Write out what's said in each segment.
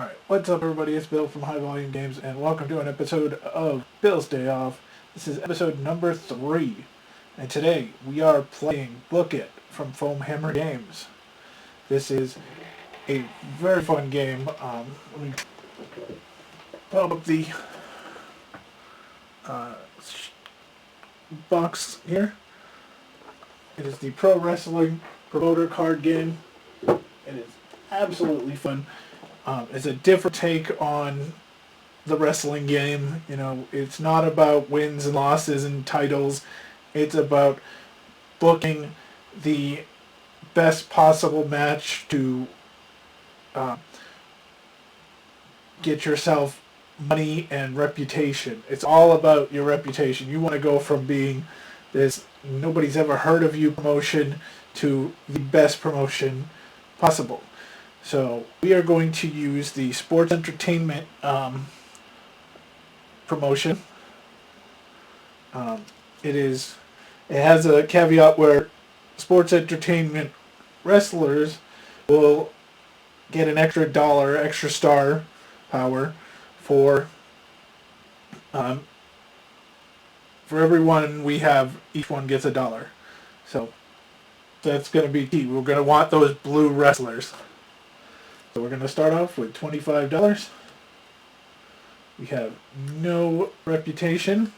Alright, what's up everybody, it's Bill from High Volume Games, and welcome to an episode of Bill's Day Off. This is episode number 3, and today we are playing Book It from Foam Hammer Games. This is a very fun game. Let me pull up the box here. It is the Pro Wrestling Promoter card game. It is absolutely fun. It's a different take on the wrestling game. You know, it's not about wins and losses and titles. It's about booking the best possible match to get yourself money and reputation. It's all about your reputation. You want to go from being this nobody's ever heard of you promotion to the best promotion possible. So we are going to use the sports entertainment promotion. It has a caveat where sports entertainment wrestlers will get an extra dollar, extra star power for everyone we have. Each one gets $1. So that's going to be key. We're going to want those blue wrestlers. So we're going to start off with $25. We have no reputation.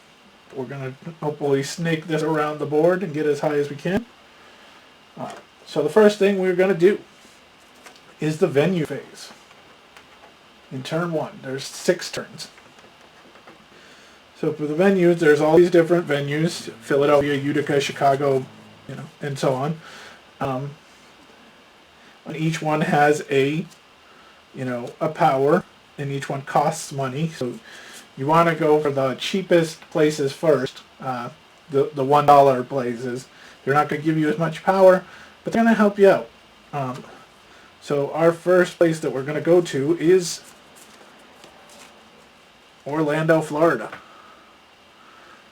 We're going to hopefully snake this around the board and get as high as we can. So the first thing we're going to do is the venue phase. In turn 1, there's 6 turns. So for the venues, there's all these different venues: Philadelphia, Utica, Chicago, and so on. And each one has a power, and each one costs money. So you want to go for the cheapest places first, the $1 places. They're not going to give you as much power, but they're going to help you out. So our first place that we're going to go to is Orlando, Florida.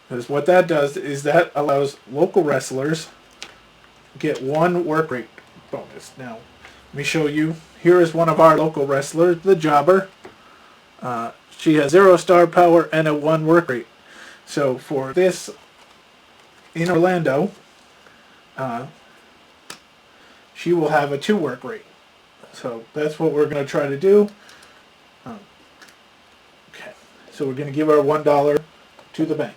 Because what that does is that allows local wrestlers to get 1 work rate bonus. Now, let me show you. Here is one of our local wrestlers, the Jobber. She has 0 star power and a 1 work rate. So for this in Orlando, she will have a 2 work rate. So that's what we're going to try to do. Okay, so we're going to give our $1 to the bank.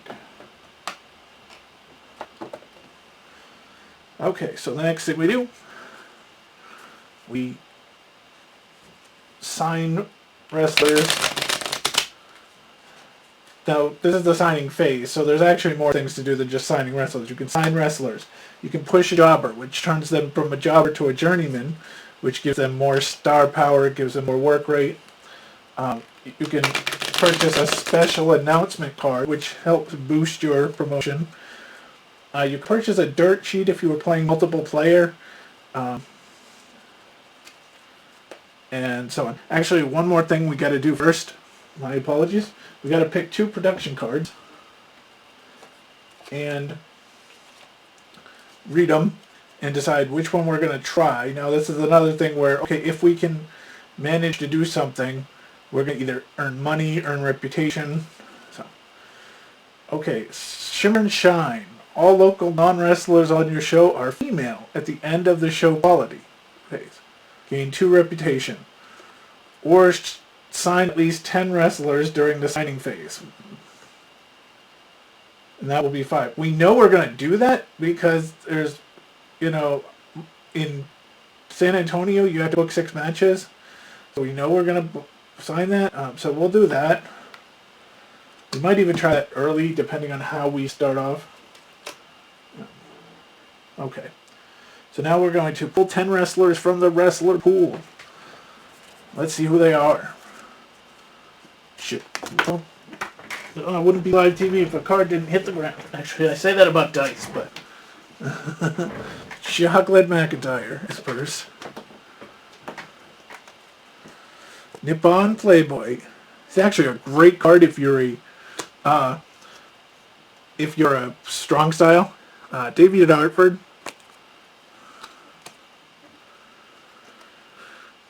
Okay, so the next thing we do, we sign wrestlers. Now, this is the signing phase, so there's actually more things to do than just signing wrestlers. You can sign wrestlers. You can push a jobber, which turns them from a jobber to a journeyman, which gives them more star power, gives them more work rate. You can purchase a special announcement card, which helps boost your promotion. You can purchase a dirt sheet if you were playing multiple player. And so on. Actually, one more thing we got to do first. My apologies. We got to pick 2 production cards and read them and decide which one we're going to try. Now, this is another thing where, okay, if we can manage to do something, we're going to either earn money, earn reputation. So, okay, Shimmer and Shine. All local non-wrestlers on your show are female at the end of the show quality phase. Gain 2 reputation. Or sign at least 10 wrestlers during the signing phase. And that will be 5. We know we're going to do that because there's, in San Antonio you have to book 6 matches. So we know we're going to sign that. So we'll do that. We might even try that early depending on how we start off. Okay. So now we're going to pull 10 wrestlers from the wrestler pool. Let's see who they are. Shit. Well, it wouldn't be live TV if a card didn't hit the ground. Actually, I say that about dice, but... Chocolate McIntyre is first. Nippon Playboy. It's actually a great card if you're a strong style. David Hartford.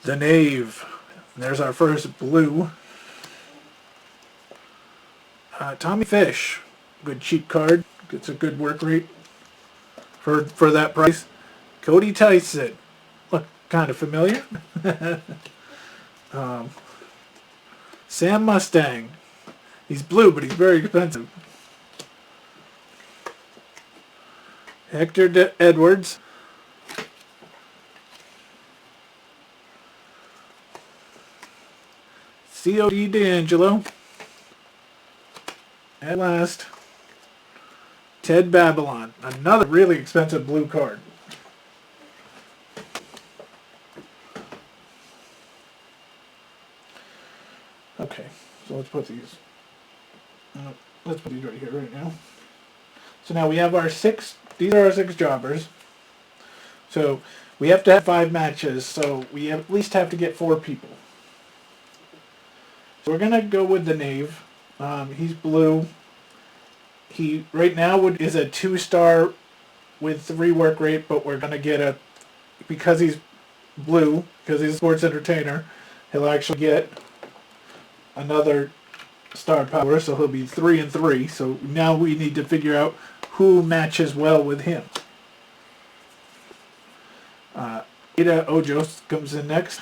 The Knave. And there's our first blue. Tommy Fish, good cheap card. Gets a good work rate for that price. Cody Tyson, look kind of familiar. Sam Mustang, he's blue but he's very expensive. Hector Edwards. COD D'Angelo. At last, Ted Babylon. Another really expensive blue card. Okay, so let's put these. Let's put these right here right now. So now we have our 6. These are our 6 jobbers. So we have to have 5 matches. So we at least have to get 4 people. So we're gonna go with the knave. He's blue. He right now is a 2-star with 3 work rate, but we're gonna get because he's blue, because he's a sports entertainer, he'll actually get another star power, so he'll be 3 and 3. So now we need to figure out who matches well with him. Ida Ojos comes in next.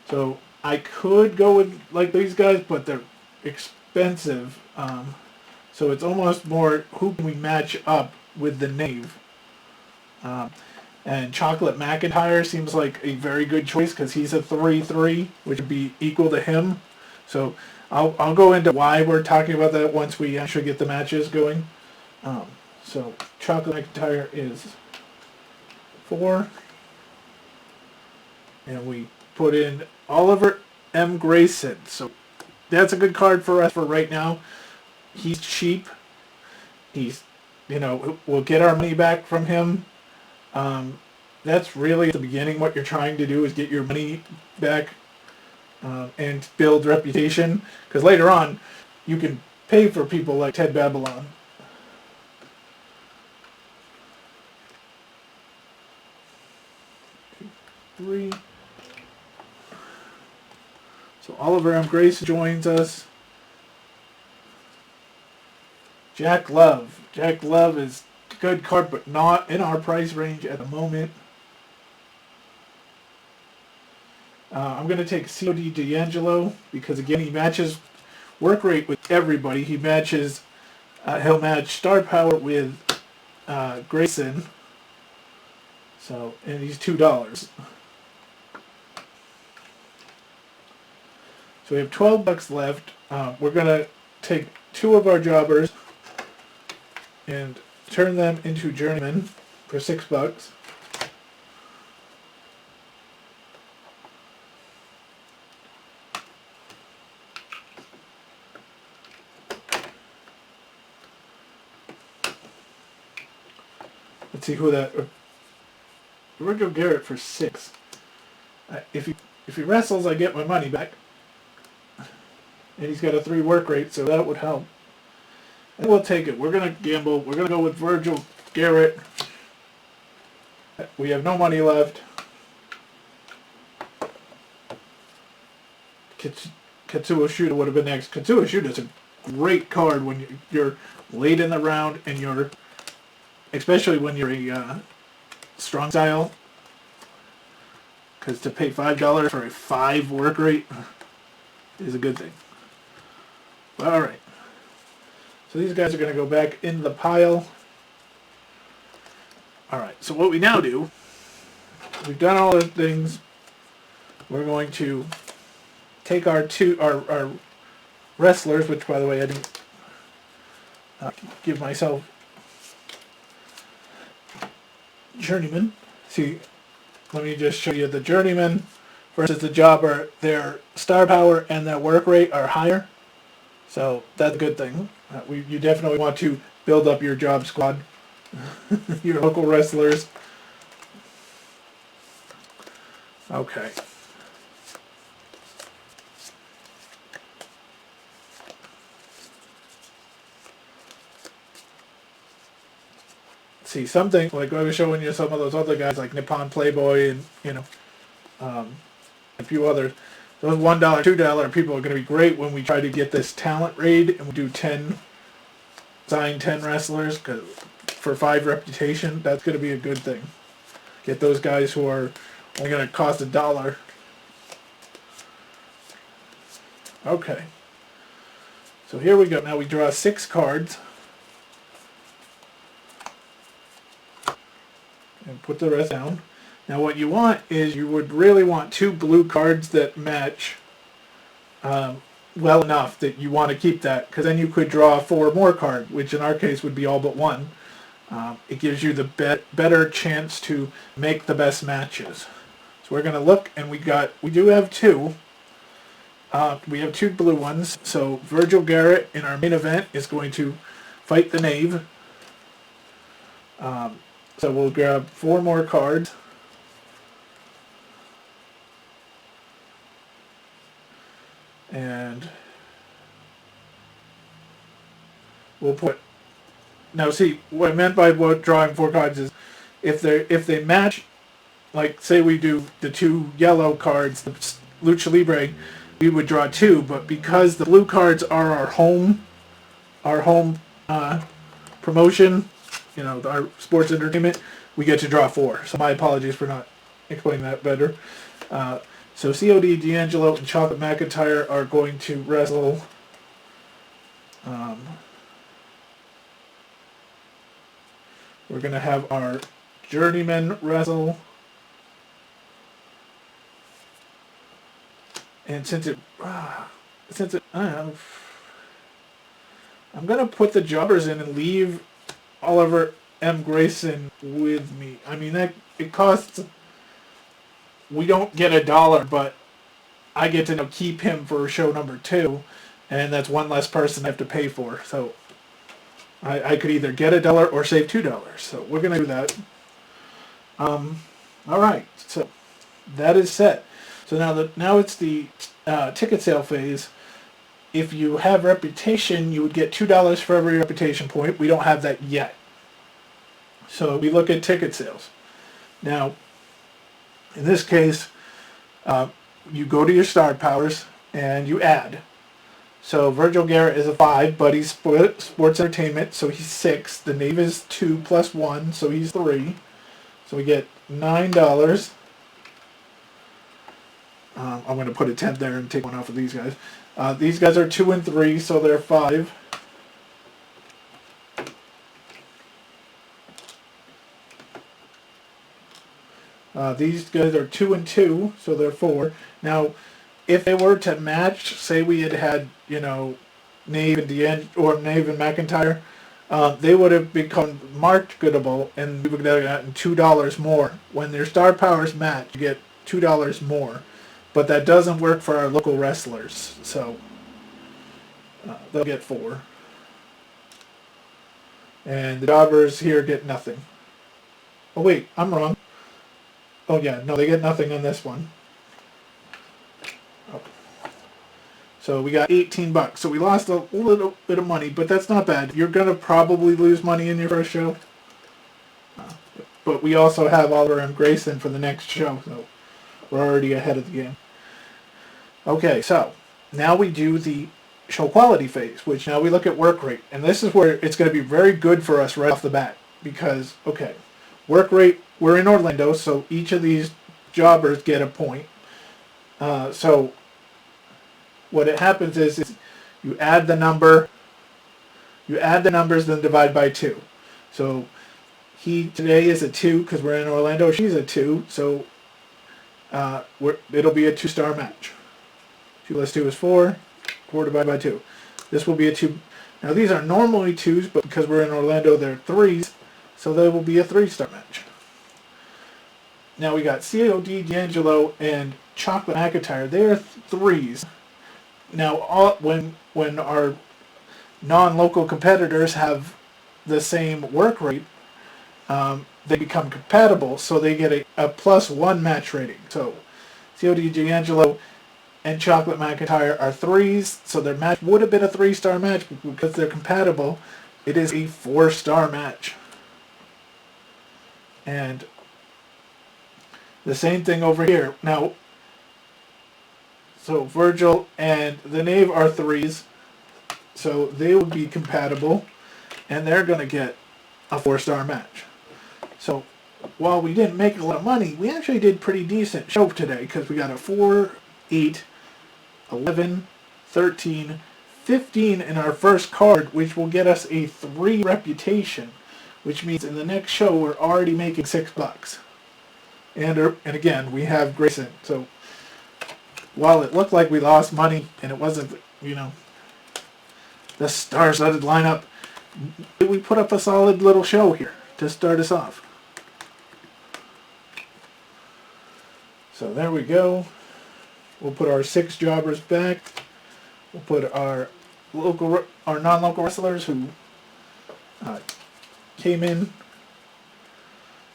So I could go with like these guys, but they're expensive. So it's almost more who can we match up with the knave. And Chocolate McIntyre seems like a very good choice because he's a 3-3, which would be equal to him. So I'll go into why we're talking about that once we actually get the matches going. So Chocolate McIntyre is 4. And we put in Oliver M. Grayson. So that's a good card for us for right now. He's cheap. He's, we'll get our money back from him. That's really at the beginning what you're trying to do is get your money back and build reputation. Because later on, you can pay for people like Ted Babylon. Three. So Oliver M. Grace joins us. Jack Love. Jack Love is a good card, but not in our price range at the moment. I'm going to take COD D'Angelo because, again, he matches work rate with everybody. He matches, he'll match star power with Grayson. So, and he's $2. So we have $12 left. We're going to take 2 of our jobbers and turn them into journeymen for $6. Let's see who that. Virgil Garrett for 6. If he wrestles, I get my money back. And he's got a 3 work rate, so that would help. And we'll take it. We're going to gamble. We're going to go with Virgil Garrett. We have no money left. Katsuo Shuda would have been next. Katsuo Shuda is a great card when you're late in the round and you're, especially when you're a strong style. Because to pay $5 for a 5 work rate is a good thing. Alright. So these guys are going to go back in the pile. Alright, so what we now do, we've done all the things. We're going to take our wrestlers, which by the way I didn't give myself journeyman. See, let me just show you the journeyman versus the jobber. Their star power and their work rate are higher. So that's a good thing. You definitely want to build up your job squad, your local wrestlers. Okay. See, something like I was showing you some of those other guys like Nippon Playboy and a few others. those $1, $2 people are going to be great when we try to get this talent raid and we do 10, assign 10 wrestlers, cause for 5 reputation, that's going to be a good thing. Get those guys who are only going to cost $1. Okay. So here we go. Now we draw 6 cards. And put the rest down. Now what you want is you would really want 2 blue cards that match well enough that you want to keep that, because then you could draw 4 more cards, which in our case would be all but 1. It gives you the better chance to make the best matches. So we're going to look, and we do have 2. We have 2 blue ones. So Virgil Garrett in our main event is going to fight the Knave. So we'll grab 4 more cards. And we'll put... Now see, what I meant by drawing 4 cards is if they match, like say we do the 2 yellow cards, the Lucha Libre, we would draw 2, but because the blue cards are our home promotion, our sports entertainment, we get to draw 4. So my apologies for not explaining that better. So COD D'Angelo and Chocolate McIntyre are going to wrestle. We're going to have our journeyman wrestle. And since I don't know, I'm going to put the jobbers in and leave Oliver M. Grayson with me. I mean, it costs... We don't get $1, but I get to keep him for show number 2, and that's 1 less person I have to pay for. So I could either get $1 or save $2. So we're going to do that. All right, so that is set. So now it's the ticket sale phase. If you have reputation, you would get $2 for every reputation point. We don't have that yet. So we look at ticket sales. Now, in this case, you go to your star powers and you add. So Virgil Garrett is a 5, but he's sports entertainment, so he's 6. The Knave is 2 plus 1, so he's 3. So we get $9. I'm going to put a 10 there and take 1 off of these guys. These guys are 2 and 3, so they're 5. These guys are 2 and 2, so they're 4. Now, if they were to match, say we had Knave and Knave and McIntyre, they would have become marketable, and we would have gotten $2 more. When their star powers match, you get $2 more. But that doesn't work for our local wrestlers, so they'll get 4. And the jobbers here get nothing. Oh wait, I'm wrong. Oh yeah, no, they get nothing on this one. Oh. So we got $18. So we lost a little bit of money, but that's not bad. You're going to probably lose money in your first show. But we also have Oliver M. Grayson for the next show, so we're already ahead of the game. Okay, so now we do the show quality phase, which now we look at work rate. And this is where it's going to be very good for us right off the bat. Because, okay, work rate, we're in Orlando, so each of these jobbers get a point. So what it happens is you add the numbers, then divide by 2. So he today is a 2 because we're in Orlando. She's a 2, so it'll be a 2-star match. 2 plus 2 is 4. 4 divided by 2. This will be a 2. Now these are normally 2s, but because we're in Orlando, they're 3s, so they will be a 3-star match. Now we got COD D'Angelo and Chocolate McIntyre. They are 3s. Now when our non-local competitors have the same work rate, they become compatible, so they get a +1 match rating. So COD D'Angelo and Chocolate McIntyre are 3s, so their match would have been a 3-star match, but because they're compatible, it is a 4-star match. And the same thing over here. Now, So Virgil and the Knave are 3s, so they would be compatible, and they're going to get a 4-star match. So while we didn't make a lot of money, we actually did pretty decent show today because we got a 4, 8, 11, 13, 15 in our first card, which will get us a 3 reputation, which means in the next show we're already making $6. And again, we have Grayson. So while it looked like we lost money and it wasn't, the star-studded lineup, we put up a solid little show here to start us off. So there we go. We'll put our 6 jobbers back. We'll put our non-local wrestlers who came in,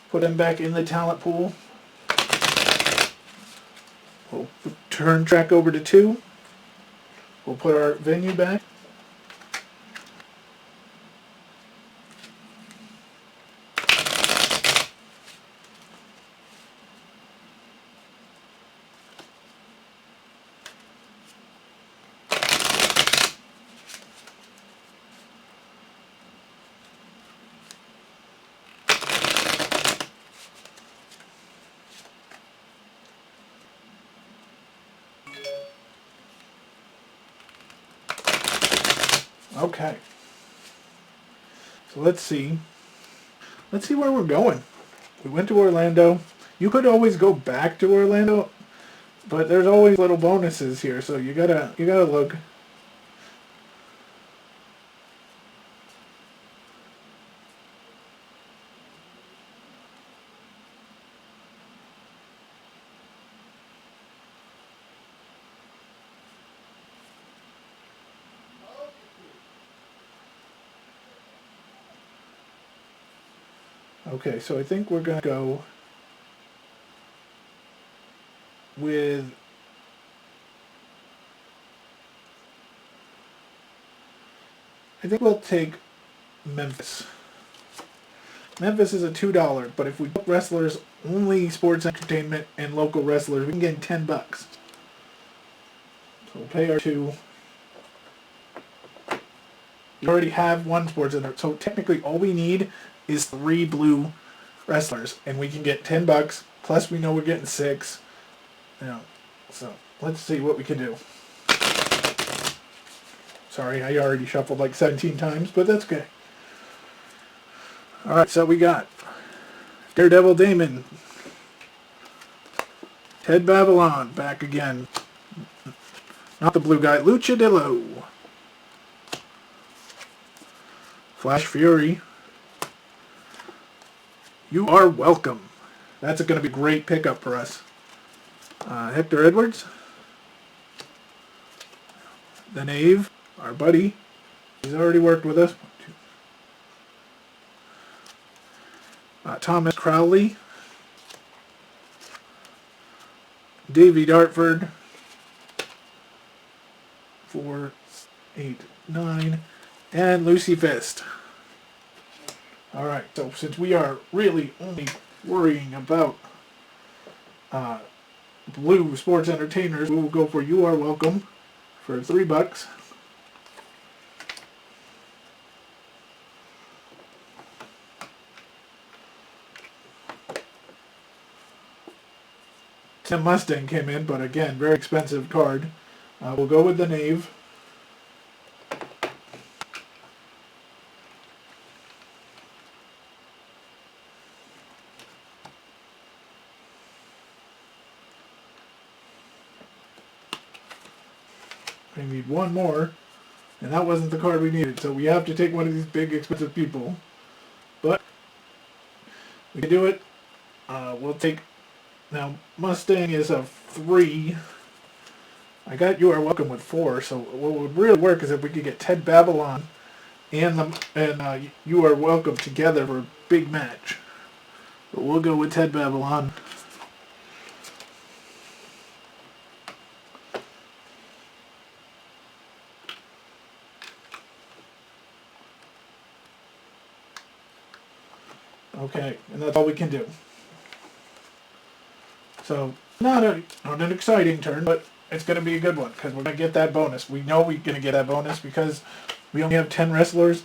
put them back in the talent pool. We'll turn track over to 2. We'll put our venue back. Okay. So let's see. Let's see where we're going. We went to Orlando. You could always go back to Orlando, but there's always little bonuses here, so you gotta look. Okay, so I think we're going to go with I think we'll take Memphis. Memphis is a $2, but if we book wrestlers, only sports entertainment and local wrestlers, we can get $10. So we'll pay our 2. You already have 1 sports entertainment, so technically all we need is 3 blue wrestlers, and we can get $10. Plus, we know we're getting 6. So let's see what we can do. Sorry, I already shuffled like 17 times, but that's okay. All right, so we got Daredevil Damon, Ted Babylon back again. Not the blue guy, Luchadillo, Flash Fury. You are welcome. That's going to be a great pickup for us. Hector Edwards. The Knave, our buddy. He's already worked with us. Thomas Crowley. Davey Dartford. 4, 8, 9. And Lucy Fist. Alright, so since we are really only worrying about blue sports entertainers, we will go for You Are Welcome for $3. Tim Mustang came in, but again, very expensive card. We'll go with the Knave. We need 1 more, and that wasn't the card we needed, so we have to take one of these big expensive people. But we can do it. We'll take, now Mustang is a 3. I got You Are Welcome with 4, so what would really work is if we could get Ted Babylon and You Are Welcome together for a big match. But we'll go with Ted Babylon. Okay, and that's all we can do. So, not an exciting turn, but it's going to be a good one because we're going to get that bonus. We know we're going to get that bonus because we only have 10 wrestlers.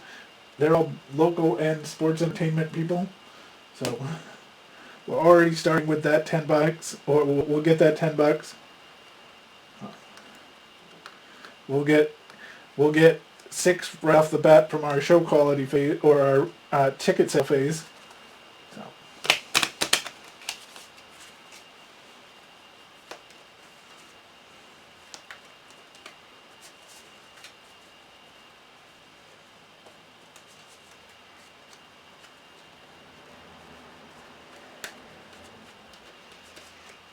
They're all local and sports entertainment people. So we're already starting with that $10, or we'll get that $10. We'll get 6 right off the bat from our show quality phase or our ticket sale phase. So.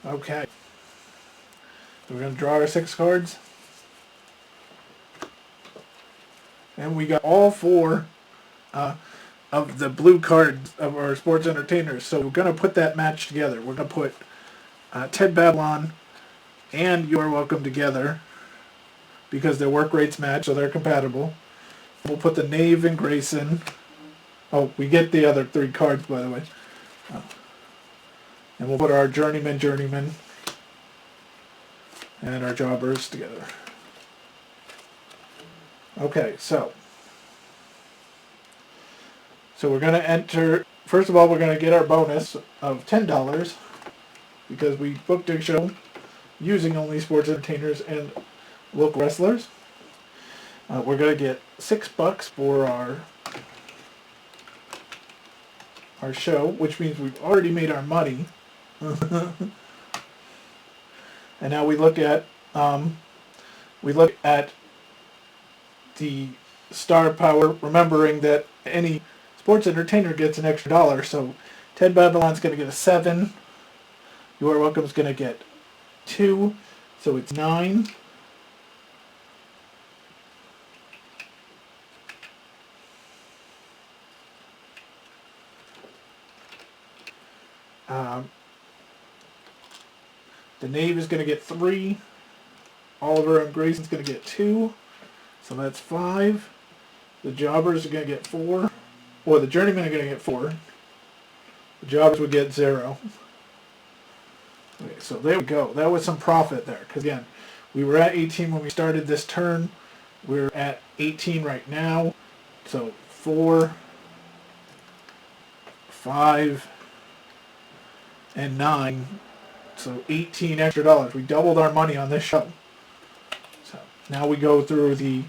Okay. We're going to draw our 6 cards. And we got all 4 of the blue cards of our sports entertainers. So we're going to put that match together. We're going to put Ted Babylon and You Are Welcome together because their work rates match, so they're compatible. We'll put the Knave and Grayson. Oh, we get the other 3 cards, by the way. And we'll put our Journeyman, and our Jobbers together. Okay, so we're going to enter, first of all, we're going to get our bonus of $10 because we booked a show using only sports entertainers and local wrestlers. We're going to get $6 for our show, which means we've already made our money. And now we look at the star power, remembering that any sports entertainer gets an extra $1. So Ted Babylon's going to get a 7. You Are Welcome's going to get 2, so it's 9. The Knave is going to get 3. Oliver and Grayson's going to get 2. So that's 5. The Jobbers are going to get 4. Or the Journeymen are going to get 4. The Jobbers would get 0. Okay, so there we go. That was some profit there. Because again, we were at 18 when we started this turn. We're at 18 right now. So 4, 5, and 9. So 18 extra dollars. We doubled our money on this show. So now we go through the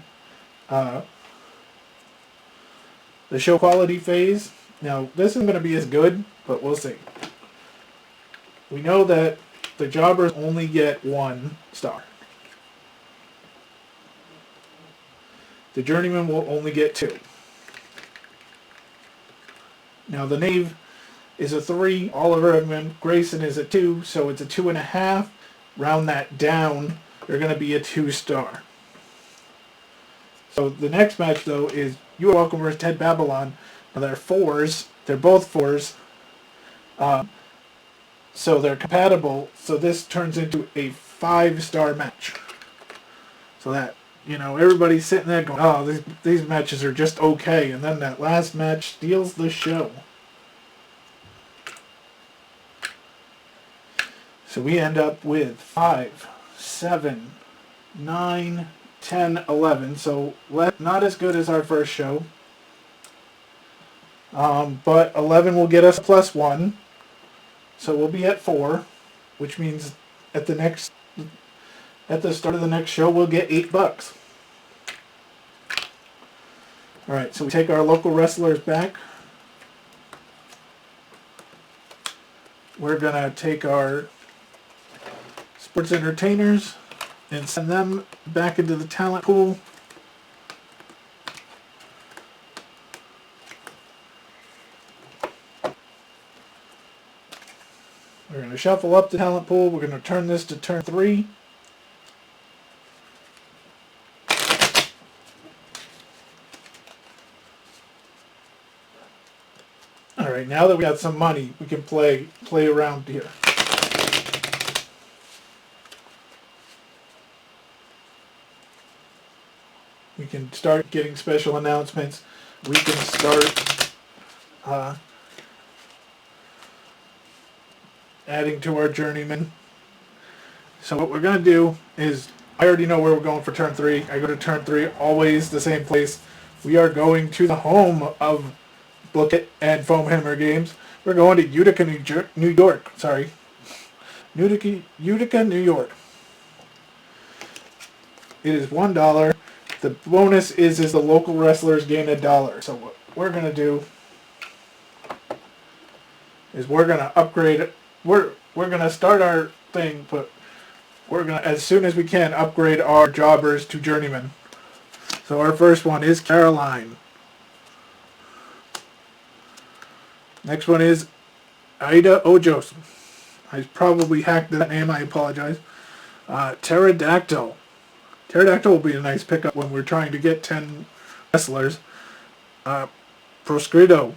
show quality phase. Now this isn't going to be as good, but we'll see. We know that the Jobbers only get 1 star. The Journeyman will only get 2. Now the Knave is a 3. Oliver and Grayson is a 2, so it's a 2.5. Round that down, they're going to be a 2-star. So the next match, though, is You Are Welcome versus Ted Babylon. Now they're 4s. They're both 4s. So they're compatible. So this turns into a 5-star match. So that, everybody's sitting there going, oh, these matches are just okay. And then that last match steals the show. So we end up with 5, 7, 9, 10, 11. So not as good as our first show. But 11 will get us +1. So we'll be at 4, which means at the start of the next show we'll get $8. Alright, so we take our local wrestlers back. We're going to take our sports entertainers and send them back into the talent pool. We're going to shuffle up the talent pool. We're going to turn this to turn 3. Alright, now that we got some money, we can play around here. We can start getting special announcements. We can start adding to our Journeyman. So what we're going to do is, I already know where we're going for turn 3. I go to turn 3, always the same place. We are going to the home of Book It and Foam Hammer Games. We're going to Utica, New York. Sorry. Utica, New York. It is $1. The bonus is the local wrestlers gain $1. So what we're going to do is we're going to upgrade. We're going to start our thing, but we're going to, as soon as we can, upgrade our jobbers to journeymen. So our first one is Caroline. Next one is Ida Ojos. I probably hacked that name. I apologize. Pterodactyl. Pterodactyl will be a nice pickup when we're trying to get 10 wrestlers. Proscrito.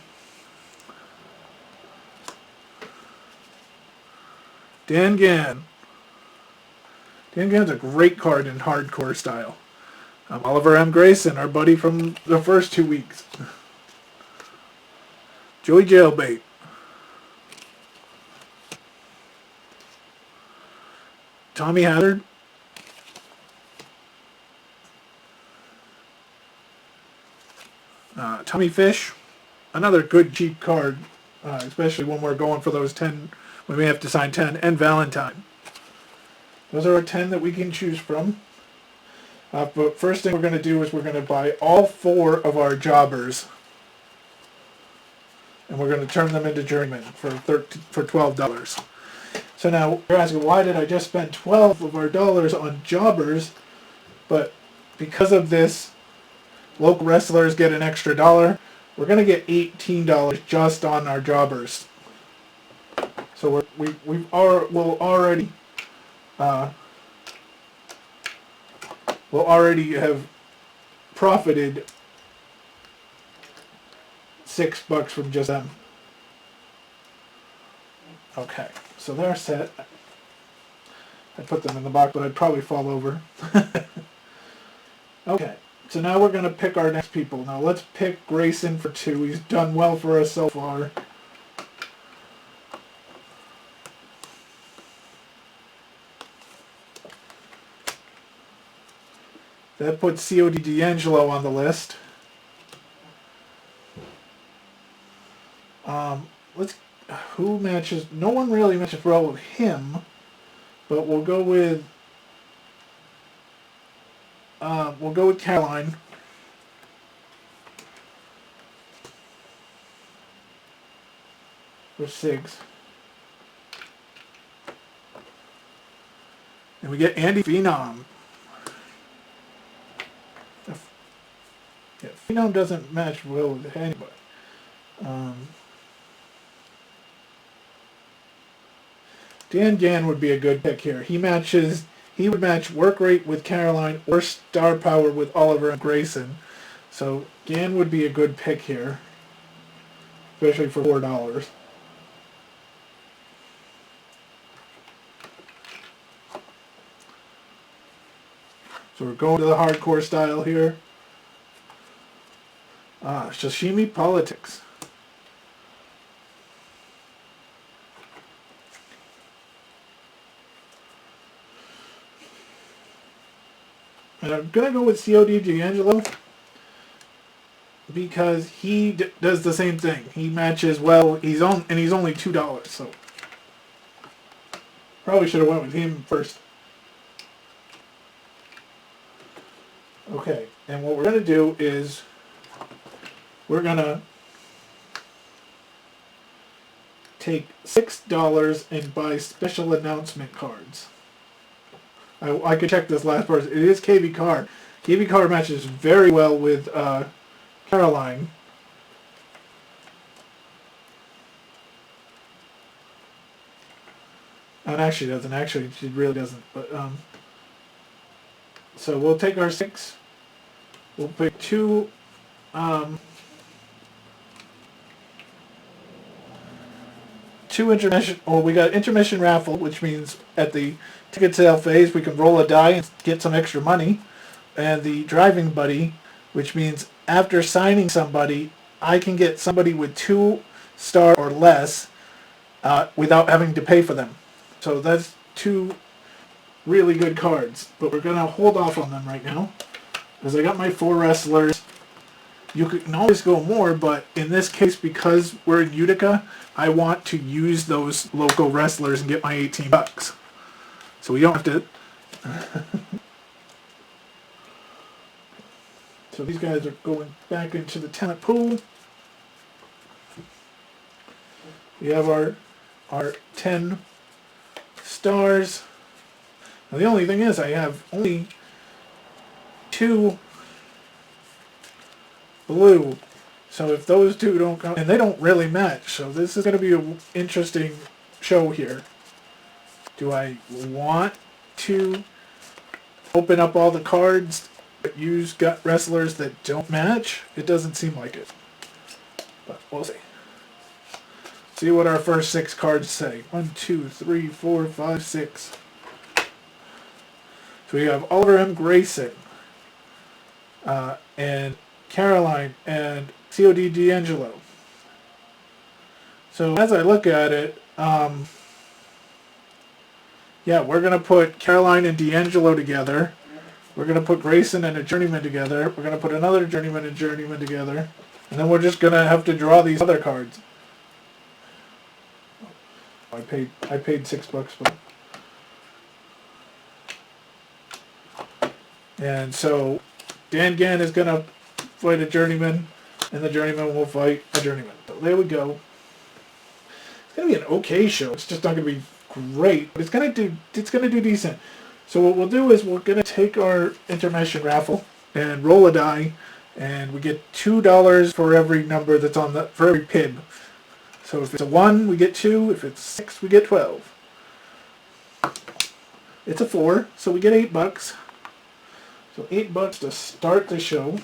Dangan. Dangan's a great card in hardcore style. Oliver M. Grayson, our buddy from the first 2 weeks. Joey Jailbait. Tommy Hazard. Tommy Fish. Another good cheap card, especially when we're going for those 10, when we have to sign 10, and Valentine. Those are our 10 that we can choose from. But first thing we're going to do is we're going to buy all 4 of our jobbers. And we're going to turn them into journeymen for $12. So now you're asking, why did I just spend 12 of our dollars on jobbers? But because of this, local wrestlers get an extra $1. We're going to get $18 just on our jobbers. So we'll already have profited $6 from just them. Okay, so they're set. I put them in the box, but I'd probably fall over. Okay, so now we're going to pick our next people. Now let's pick Grayson for 2. He's done well for us so far. That puts COD D'Angelo on the list. Who matches? No one really matches well with him, but we'll go with Caroline. For 6. And we get Andy Phenom. Yeah, Phenom doesn't match well with anybody. Dan Gann would be a good pick here. He would match work rate with Caroline or star power with Oliver and Grayson. So Gann would be a good pick here, especially for $4. So we're going to the hardcore style here. Sashimi Politics. And I'm going to go with COD D'Angelo because he does the same thing. He matches well. He's only $2, so probably should have went with him first. Okay, and what we're going to do is we're going to take $6 and buy special announcement cards. I could check this last part. It is KV Carr. KV Carr matches very well with Caroline. And actually doesn't. Actually, she really doesn't. But so we'll take our 6. We'll pick 2. Two intermission. Oh, we got intermission raffle, which means at the ticket sale phase we can roll a die and get some extra money, and the driving buddy, which means after signing somebody, I can get somebody with 2 star or less without having to pay for them. So that's 2 really good cards, but we're going to hold off on them right now because I got my 4 wrestlers. You can always go more, but in this case, because we're in Utica, I want to use those local wrestlers and get my $18. So we don't have to... So these guys are going back into the talent pool. We have our 10 stars. Now the only thing is I have only 2 blue. So if those 2 don't come, and they don't really match, so this is going to be an interesting show here. Do I want to open up all the cards but use gut wrestlers that don't match? It doesn't seem like it. But we'll see. See what our first 6 cards say. 1, 2, 3, 4, 5, 6. So we have Oliver M. Grayson, and Caroline, and COD D'Angelo. So as I look at it, yeah, we're going to put Caroline and D'Angelo together. We're going to put Grayson and a Journeyman together. We're going to put another Journeyman and Journeyman together. And then we're just going to have to draw these other cards. I paid $6 for them. And so Dan Gann is going to fight a Journeyman, and the Journeyman will fight a Journeyman. So there we go. It's going to be an okay show. It's just not going to be great, but it's going to do decent. So what we'll do is we're going to take our intermission raffle and roll a die, and we get $2 for every number that's on for every pib. So if it's a 1, we get 2. If it's 6, we get 12. It's a 4, so we get $8. So $8 to start the show.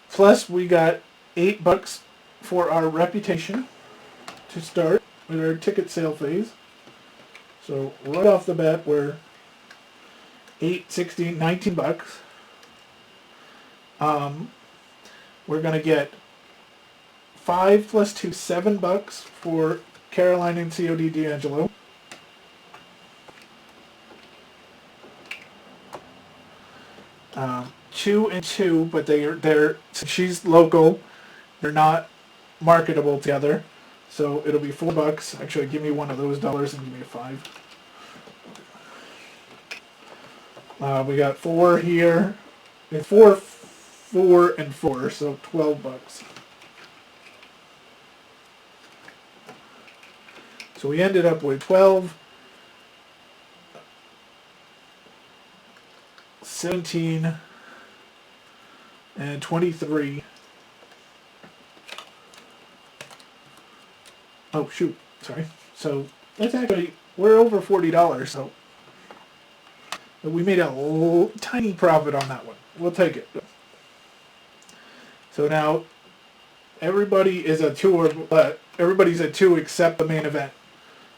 Plus we got $8 for our reputation to start with our ticket sale phase. So right off the bat we're 8, 16, $19. We're going to get 5 plus 2, $7 for Caroline and COD D'Angelo. Um, 2 and 2, but they're since she's local, they're not marketable together. So it'll be $4. Actually, give me one of those dollars and give me a 5. We got 4 here. 4, 4, and 4, so $12. So we ended up with 12, 17, and 23. Oh, shoot. Sorry. So that's actually, we're over $40, so we made a tiny profit on that one. We'll take it. So now everybody is a 2, everybody's a 2 except the main event.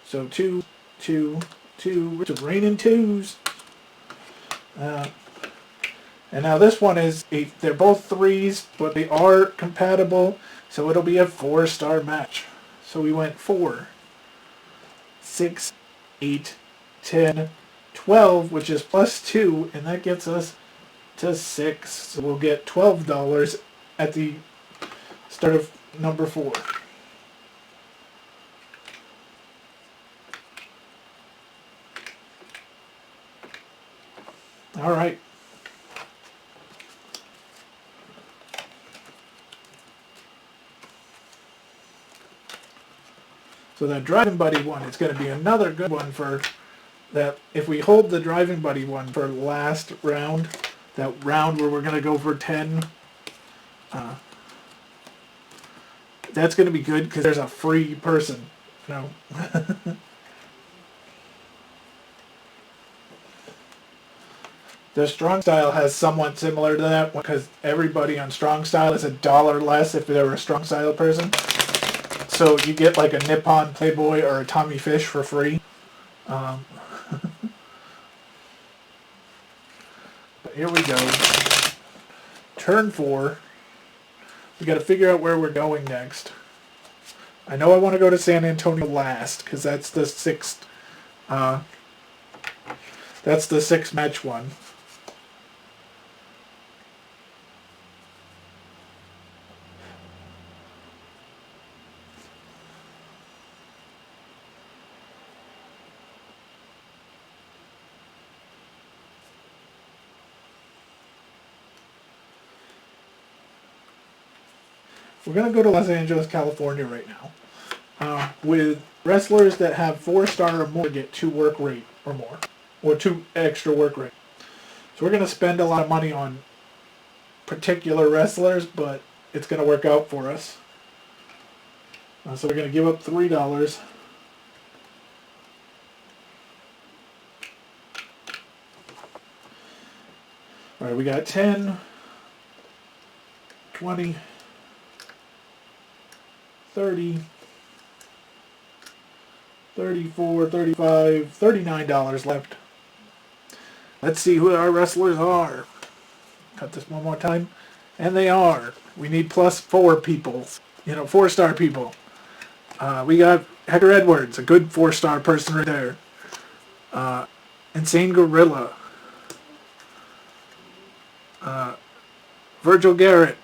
So 2, 2, 2. We're just raining 2s. And now this one is they're both 3s, but they are compatible, so it'll be a 4-star match. So we went 4, 6, 8, 10, 12, which is plus 2, and that gets us to 6. So we'll get $12 at the start of number 4. All right. So that Driving Buddy one is going to be another good one for that. If we hold the Driving Buddy one for last round, that round where we're going to go for 10, that's going to be good because there's a free person. No. The Strong Style has somewhat similar to that because everybody on Strong Style is $1 less if they're a Strong Style person. So you get like a Nippon Playboy or a Tommy Fish for free. But here we go. Turn 4. We got to figure out where we're going next. I know I want to go to San Antonio last because that's the sixth. That's the sixth match one. We're going to go to Los Angeles, California right now. With wrestlers that have 4-star or more get 2 work rate or more. Or 2 extra work rate. So we're going to spend a lot of money on particular wrestlers, but it's going to work out for us. So we're going to give up $3. Alright, we got 10, 20, 30, 34, 35, $39 left. Let's see who our wrestlers are. Cut this one more time. And they are. We need plus 4 people. 4-star people. We got Hector Edwards, a good 4-star person right there. Insane Gorilla. Virgil Garrett.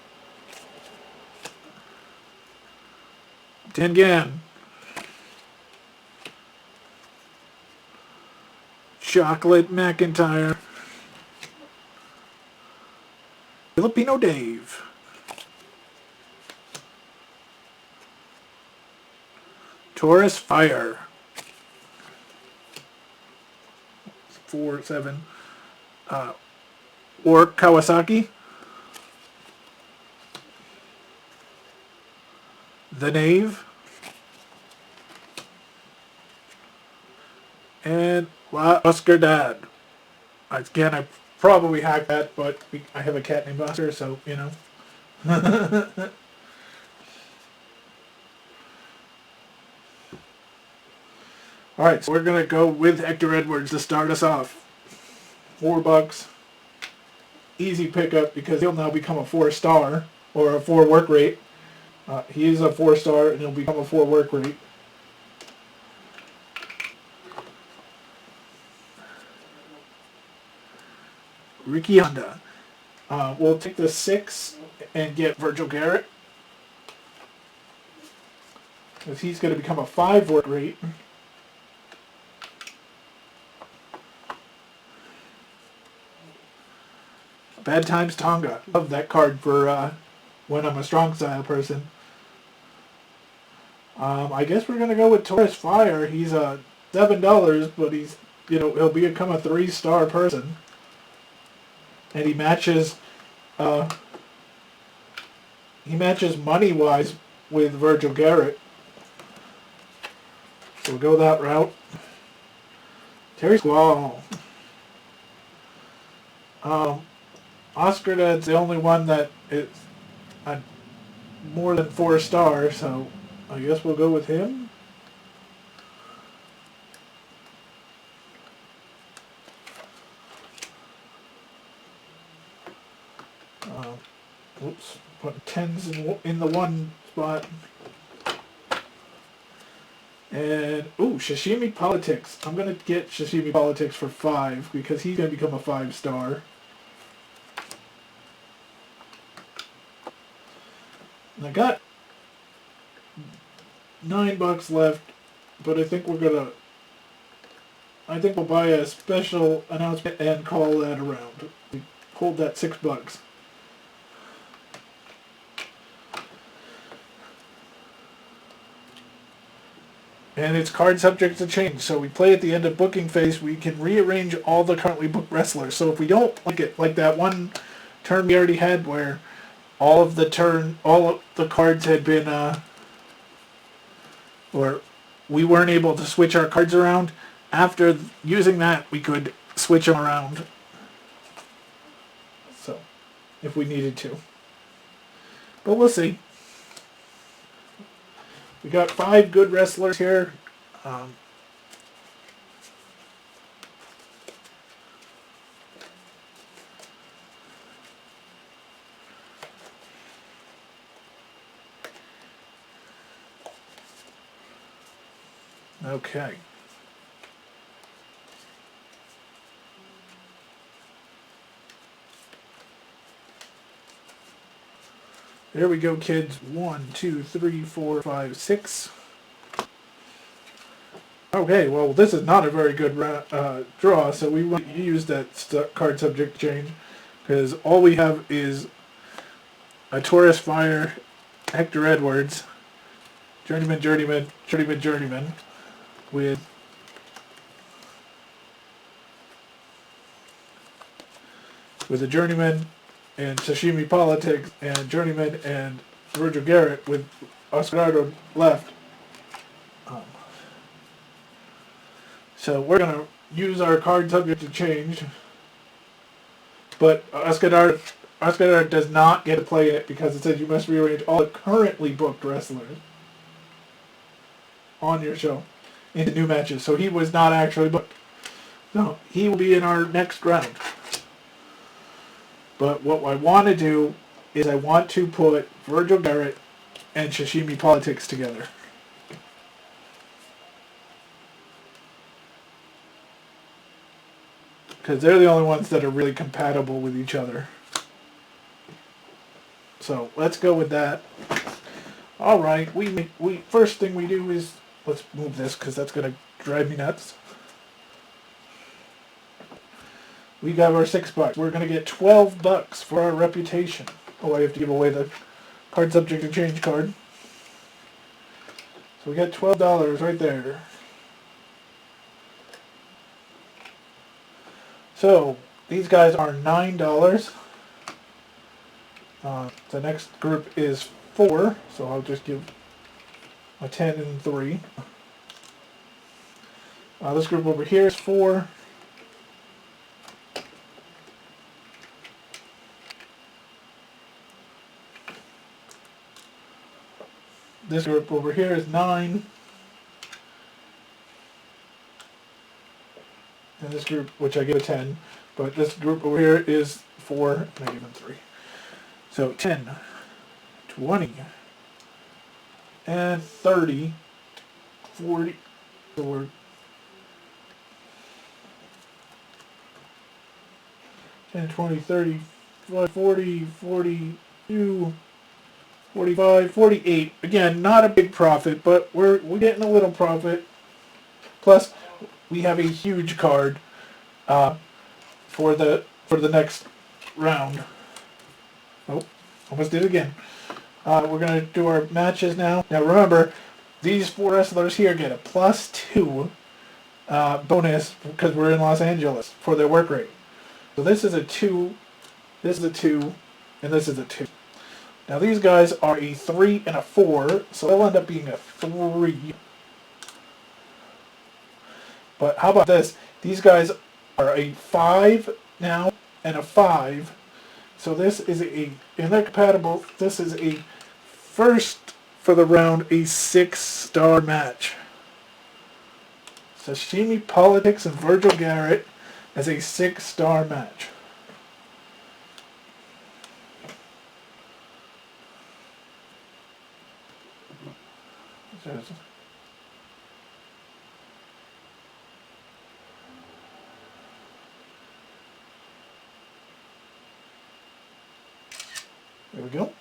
Tengan. Chocolate McIntyre. Filipino Dave. Taurus Fire. 4, 7. Or Kawasaki. The Knave. And Oscar Dad. Again, I probably hacked that, but I have a cat named Oscar, so, Alright, so we're going to go with Hector Edwards to start us off. $4. Easy pickup because he'll now become a 4-star, or a 4 work rate. He is a 4-star and he'll become a 4 work rate. Ricky Honda. We'll take the 6 and get Virgil Garrett. Because he's going to become a 5 work rate. Bad Times Tonga. Love that card for when I'm a strong style person. I guess we're going to go with Taurus Fire. He's $7, but he'll become a 3-star person. And he matches money-wise with Virgil Garrett. So we'll go that route. Terry Squall. Oscar Dad's the only one that is more than 4 stars, so I guess we'll go with him. Oops, putting 10s in the 1 spot. And, Sashimi Politics. I'm going to get Sashimi Politics for 5 because he's going to become a 5-star. And I got $9 left, but I think we'll buy a special announcement and call that around. We hold that $6. And it's card subject to change. So we play at the end of booking phase. We can rearrange all the currently booked wrestlers. So if we don't like it, like that one turn we already had where all of the cards had been, or we weren't able to switch our cards around. After using that, we could switch them around. So, if we needed to. But we'll see. We got 5 good wrestlers here. Okay. There we go, kids. 1, 2, 3, 4, 5, 6. Okay, well, this is not a very good draw, so we want to use that card subject change, because all we have is a Taurus Fire, Hector Edwards, Journeyman, Journeyman, Journeyman, Journeyman, with a Journeyman and Sashimi Politics and Journeyman and Virgil Garrett with Oscardo left. So we're going to use our card subject to change, but Oscar does not get to play it because it says you must rearrange all the currently booked wrestlers on your show into new matches. So he was not actually booked. No, he will be in our next round. But what I want to do is I want to put Virgil Garrett and Sashimi Politics together. Because they're the only ones that are really compatible with each other. So let's go with that. All right, we first thing we do is let's move this because that's gonna drive me nuts. We got our $6. We're gonna get $12 for our reputation. Oh, I have to give away the card subject to change card. So we got $12 right there. So these guys are $9. The next group is 4, so I'll just give a 10 and 3. This group over here is 4. This group over here is 9. And this group, which I give a 10, but this group over here is 4, and I give them 3. So 10, 20, and 30, 40, so we're 10, 20, 30, 40, 42, 45, 48. Again, not a big profit, but we're getting a little profit. Plus, we have a huge card for the next round. Oh, almost did it again. We're going to do our matches now. Now remember, these 4 wrestlers here get a +2 bonus because we're in Los Angeles for their work rate. So this is a 2, this is a 2, and this is a 2. Now these guys are a 3 and a 4, so they'll end up being a 3. But how about this? These guys are a 5 now and a 5. So this is and they're compatible. This is a first for the round, a 6-star match. Sashimi Politics and Virgil Garrett as a 6-star match. There we go.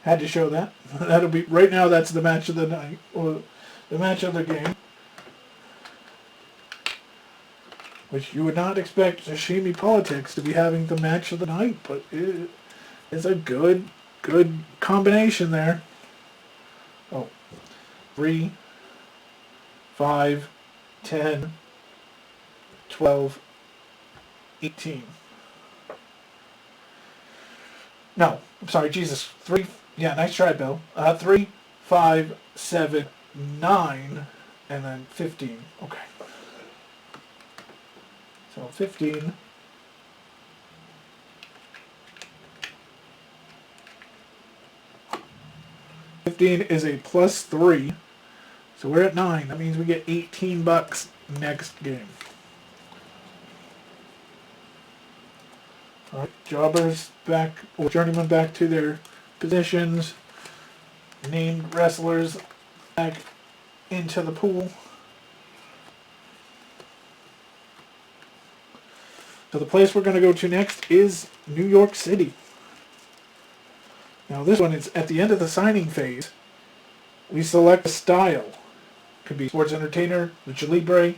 Had to show that. That'll be right now. That's the match of the night, or the match of the game, which you would not expect Sashimi Politics to be having the match of the night, but it is a good combination there. Oh, 3, 5, 10, 12, 18. No, I'm sorry, Jesus. 3, yeah, nice try, Bill. 3, 5, 7, 9, and then 15. Okay. So 15. Is a +3. So we're at 9. That means we get $18 next game. Alright, jobbers back, or journeymen back to their positions. Named wrestlers back into the pool. So the place we're going to go to next is New York City. Now this one is at the end of the signing phase. We select a style. Could be sports entertainer, lucha libre,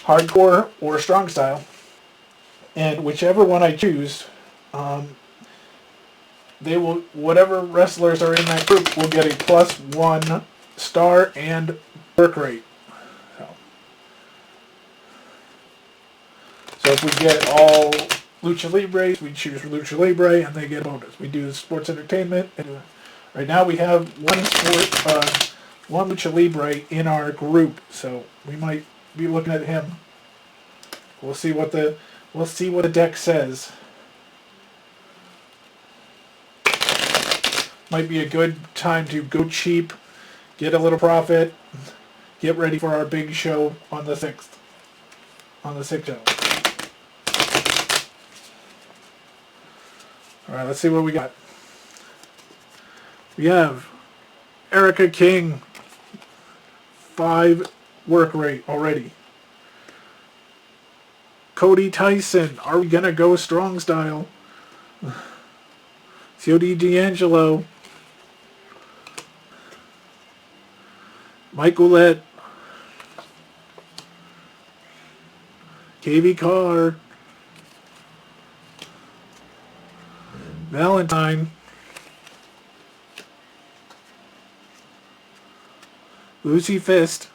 hardcore, or strong style. And whichever one I choose, they will, whatever wrestlers are in that group will get a +1 star and work rate. So if we get all lucha libres, we choose lucha libre and they get a bonus. We do sports entertainment. And right now we have one lucha libre in our group, so we might be looking at him. We'll see what the deck says. Might be a good time to go cheap, get a little profit, get ready for our big show on the 6th. On the 6th show. Alright, let's see what we got. We have Erica King, 5 work rate already. Cody Tyson, are we gonna go strong style? COD D'Angelo. Michaelette. KV Carr. Valentine. Lucy Fist.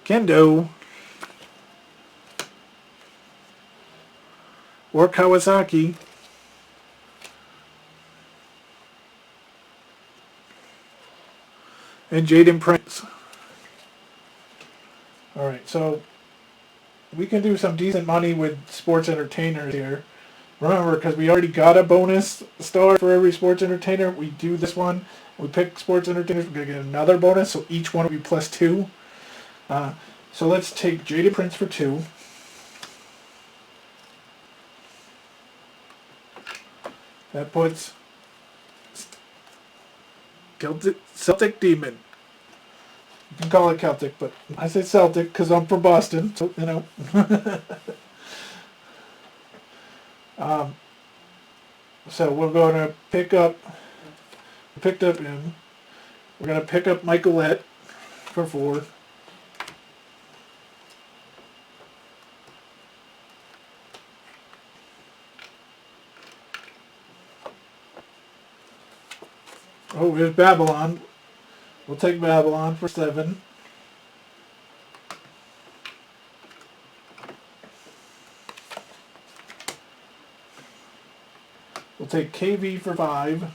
Kendo. Or Kawasaki. And Jaden Prince. Alright, so we can do some decent money with sports entertainers here. Remember, because we already got a bonus star for every sports entertainer, we do this one. We pick sports entertainers, we're going to get another bonus, so each one will be +2. So let's take Jaden Prince for 2. That puts Celtic Demon. You can call it Celtic, but I say Celtic because I'm from Boston, so you know. So we're going to picked up him. We're going to pick up Michaelette for 4. Oh, here's Babylon. We'll take Babylon for 7. We'll take KV for 5.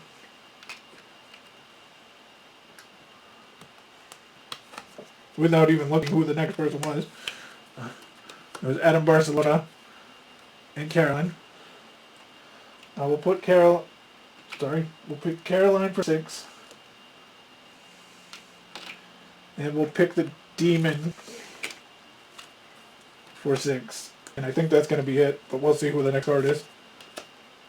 Without even looking who the next person was. It was Adam Barcelona and Caroline. We'll put we'll pick Caroline for 6. And we'll pick the Demon for 6. And I think that's going to be it, but we'll see who the next card is.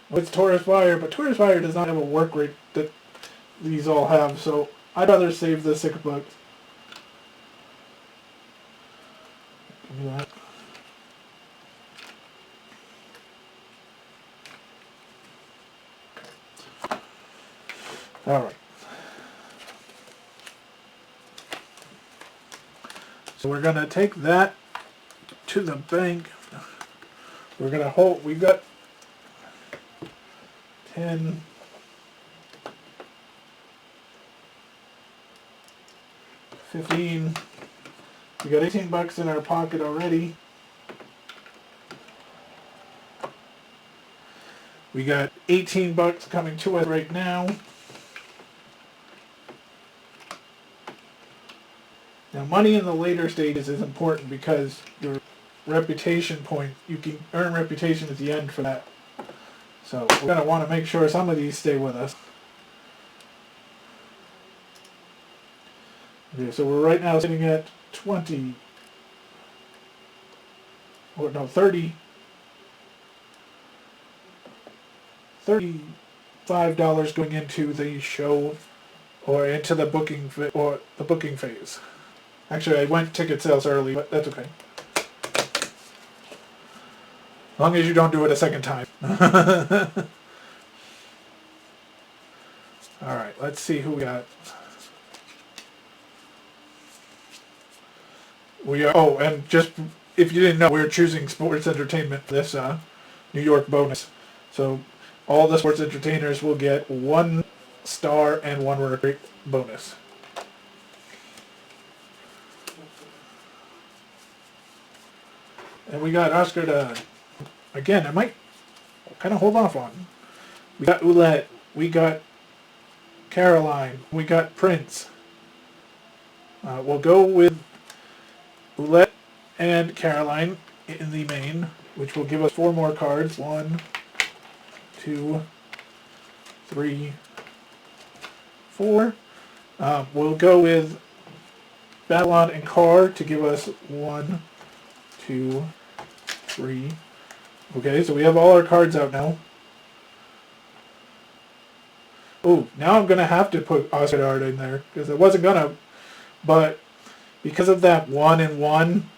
Well, it's Taurus Fire, but Taurus Fire does not have a work rate that these all have, so I'd rather save the $6. Give me that. Alright. So we're going to take that to the bank. We're going to hold, we've got 10, 15, we got $18 in our pocket already. We got $18 coming to us right now. Now, money in the later stages is important because your reputation point, you can earn reputation at the end for that. So we're going to want to make sure some of these stay with us. Okay, so we're right now sitting at 20, or no, 30, $5 going into the show or into the booking phase. Actually, I went ticket sales early, but that's okay. As long as you don't do it a second time. Alright, let's see who we got. And just if you didn't know, we're choosing sports entertainment for this New York bonus. So all the sports entertainers will get 1 star and 1 work rate bonus. And we got Oscar to, again, I might kind of hold off on. We got Oulette, we got Caroline, we got Prince. We'll go with Oulette and Caroline in the main, which will give us 4 more cards. 1, 2, 3, 4. We'll go with Babylon and Carr to give us 1, 2, 3. Okay, so we have all our cards out now. Oh, now I'm going to have to put Oscar in there, because I wasn't going to, but because of that 1 and 1,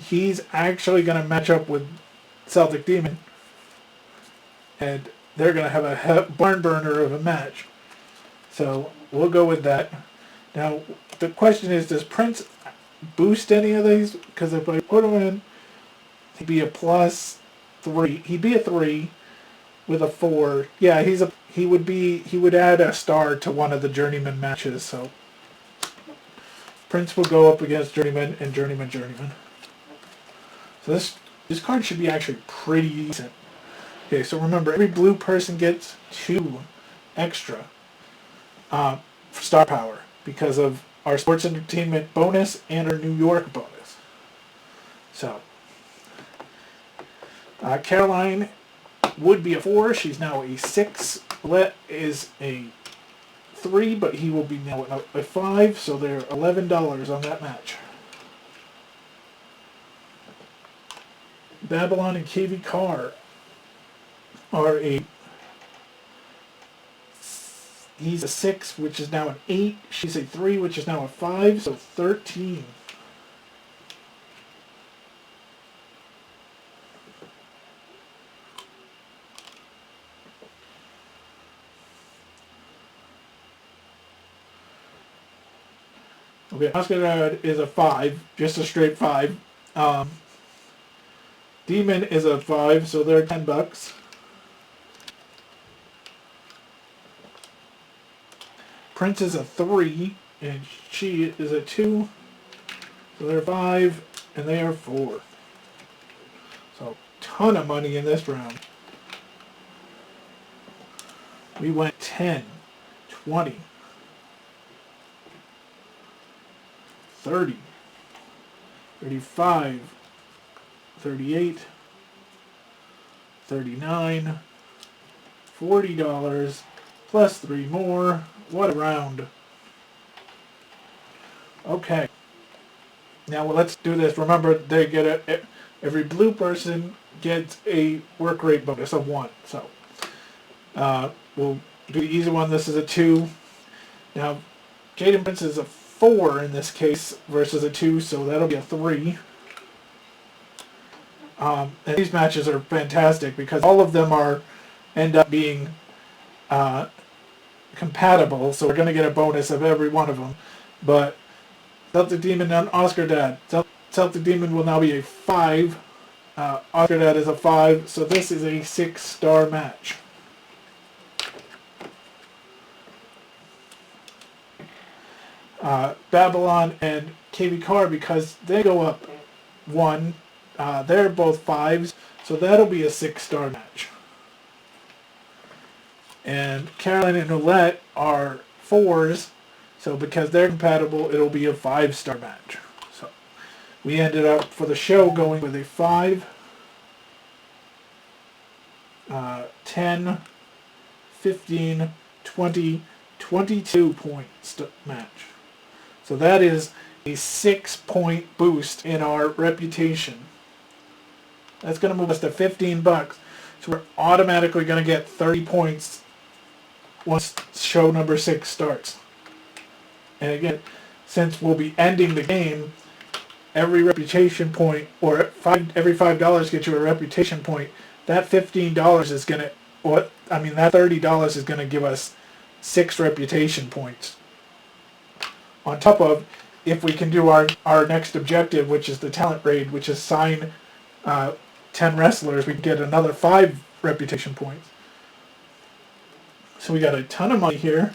he's actually going to match up with Celtic Demon, and they're going to have a barn burner of a match. So we'll go with that. Now, the question is, does Prince boost any of these? Because if I put him in, he'd be a +3. He'd be a 3 with a 4. Yeah, he would add a star to one of the Journeyman matches. So Prince will go up against Journeyman and Journeyman. So this card should be actually pretty decent. Okay, so remember, every blue person gets 2 extra star power because of our sports entertainment bonus and our New York bonus. So Caroline would be a 4. She's now a 6. Let is a 3, but he will be now a 5. So they're $11 on that match. Babylon and KV Carr are he's a 6, which is now an 8. She's a 3, which is now a 5. So 13. Okay, Oscar is a 5, just a straight 5. Demon is a 5, so they're $10. Prince is a 3, and she is a 2, so they're 5, and they are 4. So, ton of money in this round. We went 10, 20, 30, 35, 38, 39, $40, plus 3 more. What a round. Okay. Now let's do this. Remember, they get every blue person gets a work rate bonus of 1. So we'll do the easy one. This is a 2. Now Jaden Prince is a 4 in this case versus a 2, so that'll be a 3. And these matches are fantastic because all of them end up being compatible, so we're going to get a bonus of every one of them. But Celtic Demon and Oscar Dad. Celtic Demon will now be a 5. Oscar Dad is a 5, so this is a 6-star match. Babylon and KV Carr, because they go up 1, they're both 5s, so that'll be a 6-star match. And Caroline and Oulette are 4s, so because they're compatible, it'll be a 5-star match. So we ended up, for the show, going with a 5, 10, 15, 20, 22-point match. So that is a 6-point boost in our reputation. That's going to move us to $15. So we're automatically going to get 30 points once show number 6 starts. And again, since we'll be ending the game, every reputation point, or every $5 gets you a reputation point. That $15 is gonna, that $30 is gonna give us 6 reputation points. On top of, if we can do our next objective, which is the talent raid, which is sign 10 wrestlers, we get another 5 reputation points. So we got a ton of money here.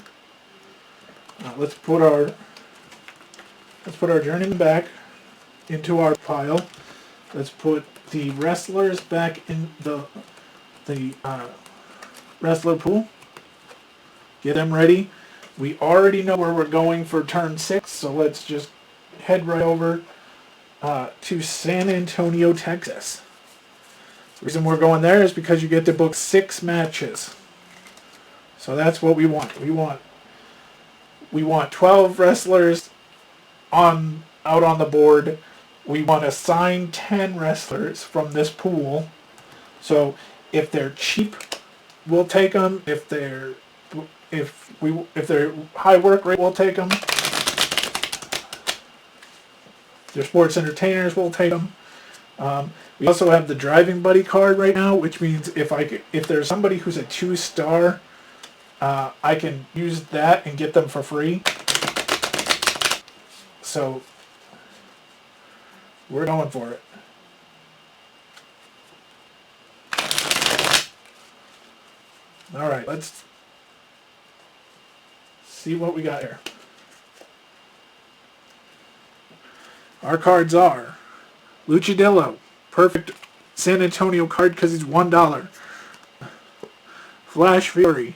Let's put our journeyman back into our pile. Let's put the wrestlers back in the wrestler pool. Get them ready. We already know where we're going for turn 6, so let's just head right over to San Antonio, Texas. The reason we're going there is because you get to book 6 matches. So that's what we want. We want 12 wrestlers out on the board. We want to assign 10 wrestlers from this pool. So if they're cheap, we'll take them. If they're high work rate, we'll take them. If they're sports entertainers, we'll take them. We also have the driving buddy card right now, which means if there's somebody who's a 2-star, I can use that and get them for free. So we're going for it. All right, let's see what we got here. Our cards are Luchadillo, perfect San Antonio card because he's $1. Flash Fury,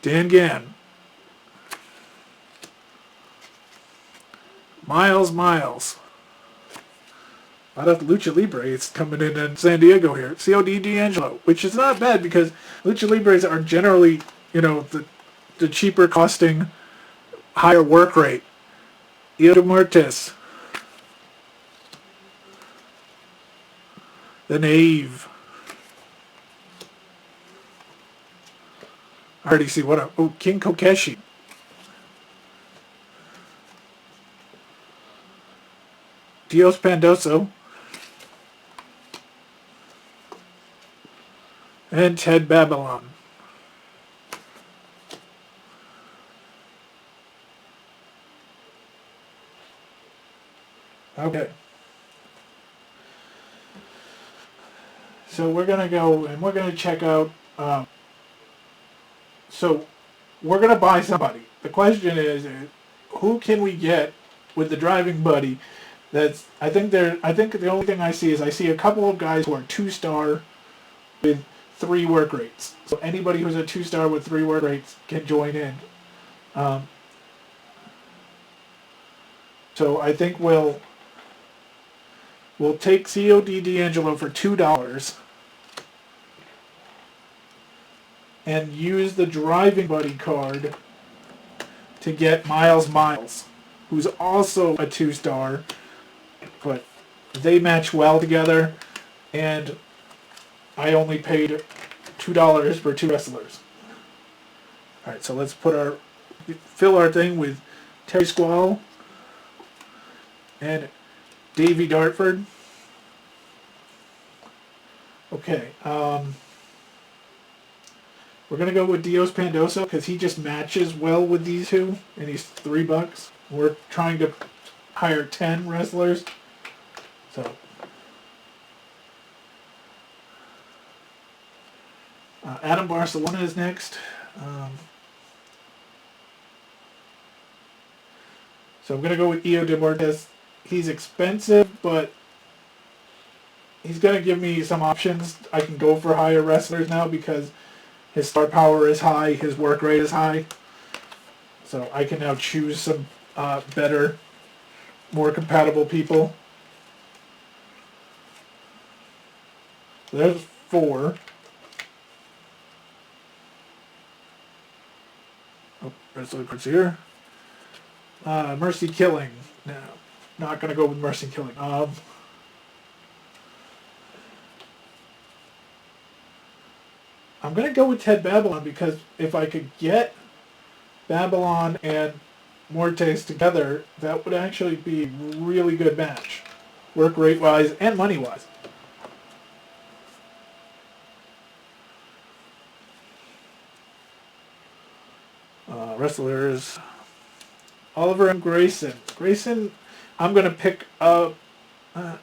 Dan Gann, Miles. A lot of Lucha Libres coming in San Diego here. COD D'Angelo, which is not bad because Lucha Libres are generally, the cheaper costing, higher work rate. Io de Mortis. The Knave. I already see what King Kokeshi. Dios Pandoso. And Ted Babylon. Okay. So we're going to go and we're going to check out, so we're going to buy somebody. The question is, who can we get with the driving buddy? I think the only thing I see is a couple of guys who are 2-star with 3 work rates. So anybody who's a 2-star with 3 work rates can join in. So I think we'll take COD D'Angelo for $2 and use the driving buddy card to get Miles, who's also a 2-star, but they match well together, and I only paid $2 for 2 wrestlers. Alright, so let's fill our thing with Terry Squall and Davey Dartford. Okay, we're going to go with Dios Pandoso because he just matches well with these two, and he's $3. We're trying to hire 10 wrestlers. So, Adam Barcelona is next. So I'm going to go with Io de Mortis. He's expensive, but he's going to give me some options. I can go for higher wrestlers now because his star power is high, his work rate is high. So I can now choose some better, more compatible people. So there's 4. Oh, wrestler cards here. Mercy Killing. No, not going to go with Mercy Killing. I'm going to go with Ted Babylon because if I could get Babylon and Mortes together, that would actually be a really good match. Work rate wise and money wise. Wrestlers. Oliver and Grayson. Grayson, I'm gonna pick up. I'm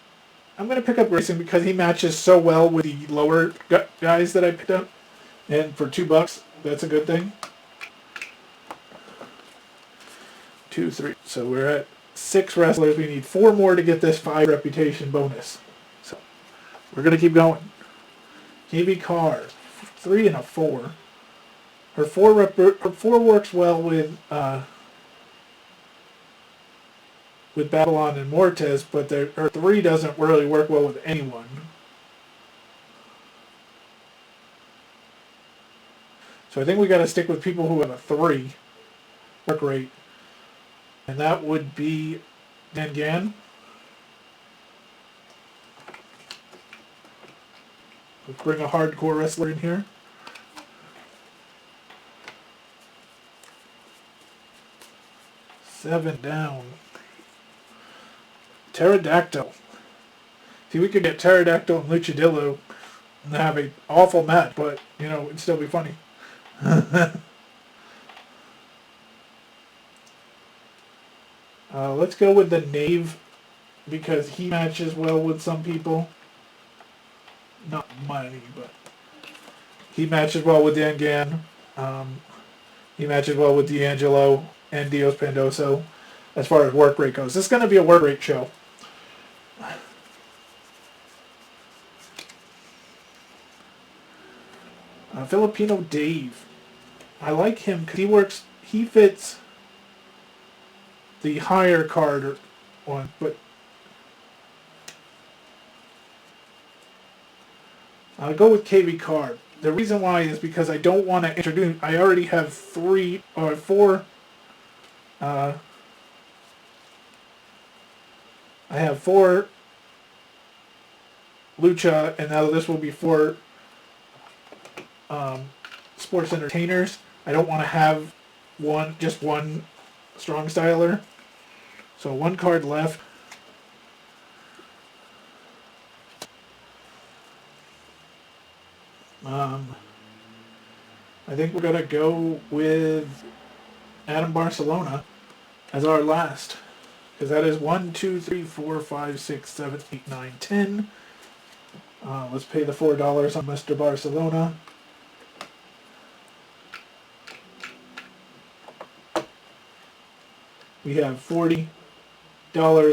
gonna pick up Grayson because he matches so well with the lower guys that I picked up, and for $2, that's a good thing. 2, 3. So we're at 6 wrestlers. We need 4 more to get this 5 reputation bonus. So we're gonna keep going. KB Carr, 3 and a 4. Her 4 works well with Babylon and Mortes, but her 3 doesn't really work well with anyone. So I think we got to stick with people who have a 3 work rate, and that would be Dan Gann. Let's bring a hardcore wrestler in here. Seven down. Pterodactyl. See, we could get Pterodactyl and Luchadillo and have an awful match, but, you know, it'd still be funny. Let's go with the Knave because he matches well with some people. Not money, but he matches well with Dan Gann. He matches well with D'Angelo and Dios Pandoso as far as work rate goes. This is going to be a work rate show. Filipino Dave. I like him because he fits the higher card one, but I'll go with KV Card. The reason why is because I don't want to introduce. I already have 3 or 4. I have 4 lucha, and now this will be 4 sports entertainers. I don't want to have just one strong styler. So 1 card left. I think we're gonna go with Adam Barcelona as our last, because that is 1, 2, 3, 4, 5, 6, 7, 8, 9, 10. Let's pay the $4 on Mr. Barcelona. We have $40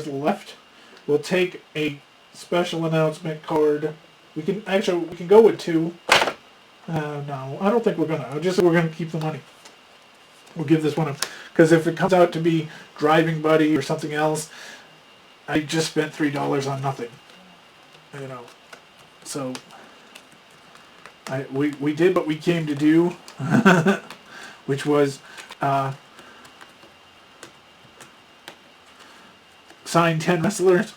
left. We'll take a special announcement card. We can go with 2. No, I don't think we're gonna. We're gonna keep the money. We'll give this one up because if it comes out to be Driving Buddy or something else, I just spent $3 on nothing. You know, so we did what we came to do, which was sign 10 wrestlers.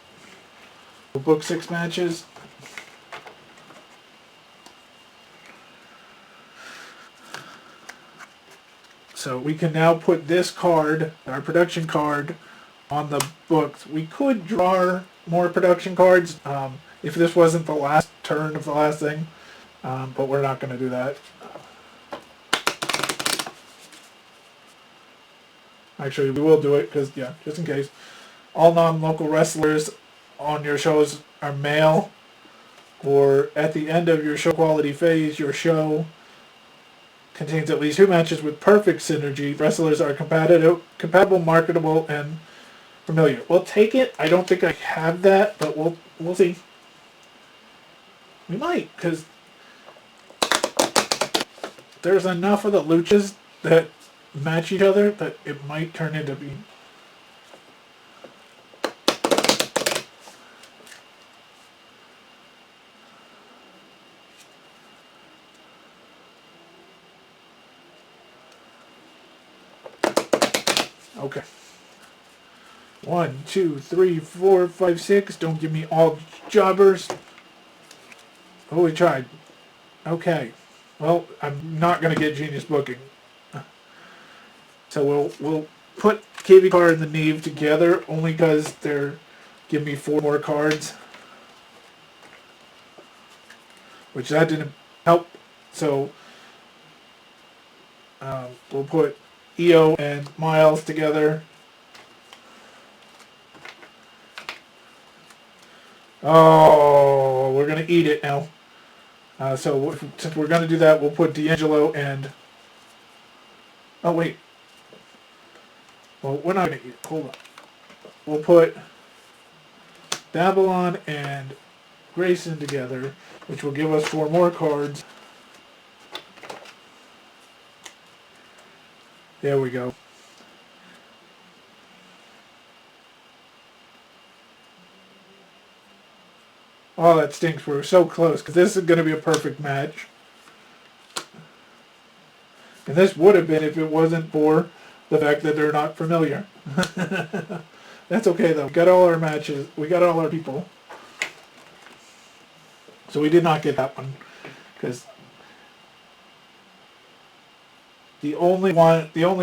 We'll book 6 matches. So we can now put this card, our production card, on the books. We could draw more production cards if this wasn't the last turn of the last thing, but we're not going to do that. Actually, we will do it because, yeah, just in case. All non-local wrestlers on your shows are male, or at the end of your show quality phase, your show contains at least 2 matches with perfect synergy. Wrestlers are compatible, marketable, and familiar. We'll take it. I don't think I have that, but we'll see. We might, because there's enough of the luchas that match each other that it might turn into being. Okay. 1, 2, 3, 4, 5, 6. Don't give me all jobbers. Oh, we tried. Okay. Well, I'm not going to get Genius Booking. So we'll put KV card and the Neve together only because they're give me 4 more cards, which that didn't help. So we'll put EO and Miles together. Oh, we're gonna eat it now. So since we're gonna do that, we'll put D'Angelo and. Oh wait. Well, we're not gonna eat it. Hold on. We'll put Babylon and Grayson together, which will give us 4 more cards. There we go. Oh, that stinks. We're so close, because this is going to be a perfect match. And this would have been if it wasn't for the fact that they're not familiar. That's okay, though. We got all our matches. We got all our people. So we did not get that one, because the only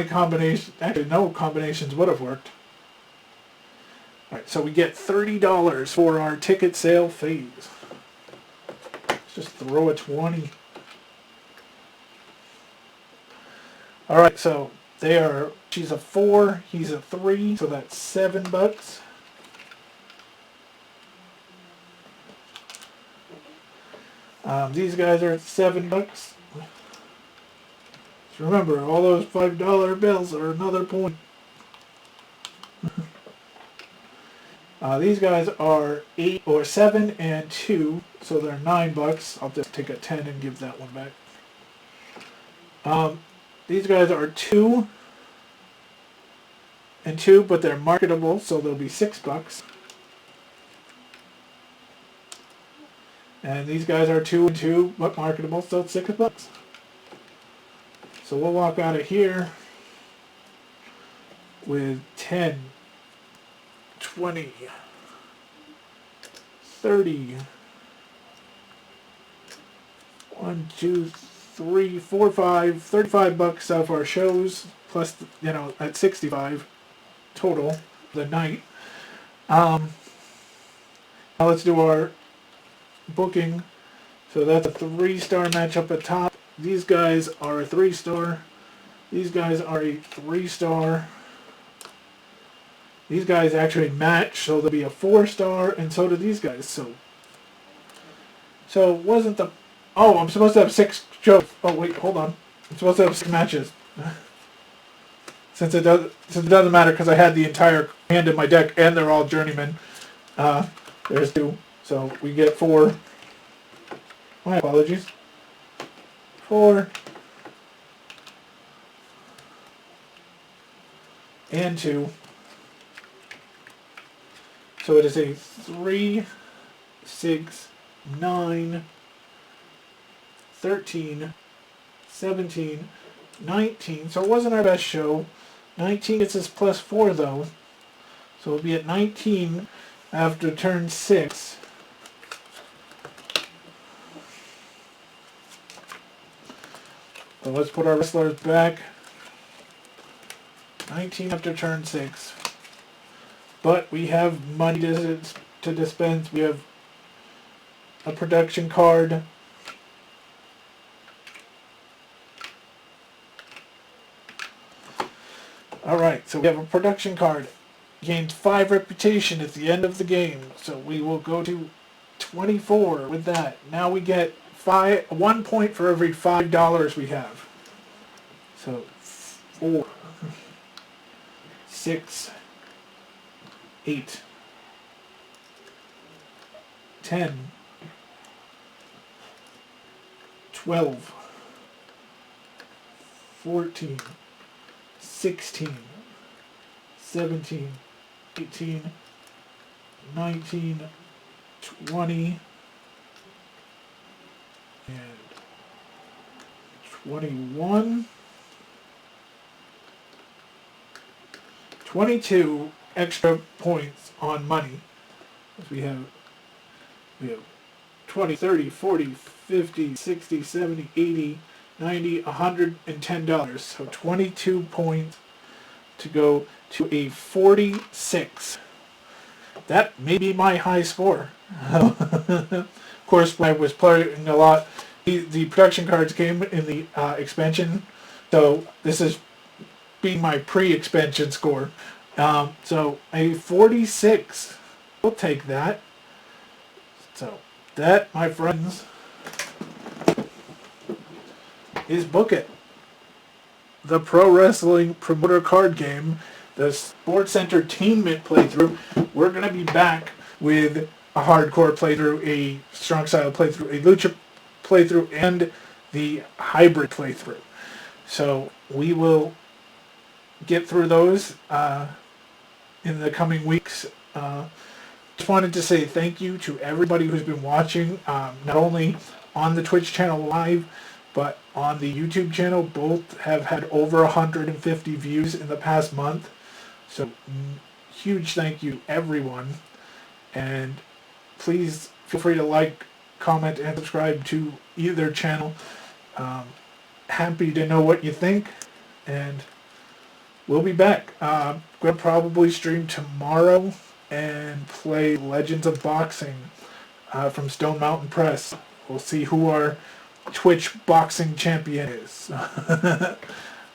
combination, actually no combinations would have worked. Alright, so we get $30 for our ticket sale phase. Let's just throw a 20. Alright, so she's a 4, he's a 3, so that's $7. These guys are at $7. So remember, all those $5 bills are another point. These guys are 8 or 7 and 2, so they're $9. I'll just take a 10 and give that one back. These guys are 2 and 2, but they're marketable, so they'll be $6. And these guys are 2 and 2, but marketable, so it's $6. So we'll walk out of here with 10, 20, 30, 1, 2, 3, 4, 5, $35 off our shows, plus, at 65 total the night. Now let's do our booking. So that's a 3-star match up at top. These guys are a 3-star. These guys are a 3-star. These guys actually match, so there'll be a 4-star, and so do these guys. So wasn't the... Oh, I'm supposed to have 6 shows. Oh, wait, hold on. I'm supposed to have 6 matches. Since it doesn't matter, because I had the entire hand in my deck, and they're all journeymen. There's 2. So we get 4. My apologies. 4. And 2. So it is a 3, 6, 9, 13, 17, 19. So it wasn't our best show. 19 gets us plus 4 though. So we'll be at 19 after turn 6. So let's put our wrestlers back. 19 after turn 6. But we have money to dispense. We have a production card. Alright, so we have a production card. Gains 5 reputation at the end of the game. So we will go to 24 with that. Now we get 1 point for every $5 we have. So 4, 6, 8, 10, 12, 14, 16, 17, 18, 19, 20, and 21, 22 extra points on money. We have 20, 30, 40, 50, 60, 70, 80, 90, $110. So 22 points to go to a 46. That may be my high score. Of course, when I was playing a lot, the production cards came in the expansion, so this is being my pre-expansion score. So a 46. We'll take that. So that, my friends, is Book It, the pro wrestling promoter card game, the sports entertainment playthrough. We're going to be back with a hardcore playthrough, a strong style playthrough, a lucha playthrough, and the hybrid playthrough. So we will get through those in the coming weeks. Just wanted to say thank you to everybody who's been watching, not only on the Twitch channel live, but on the YouTube channel. Both have had over 150 views in the past month. So huge thank you, everyone. And please feel free to like, comment, and subscribe to either channel. Happy to know what you think. And we'll be back. Going to probably stream tomorrow and play Legends of Boxing from Stone Mountain Press. We'll see who our Twitch boxing champion is.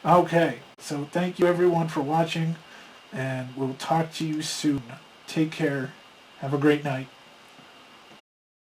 Okay, so thank you everyone for watching, and we'll talk to you soon. Take care. Have a great night.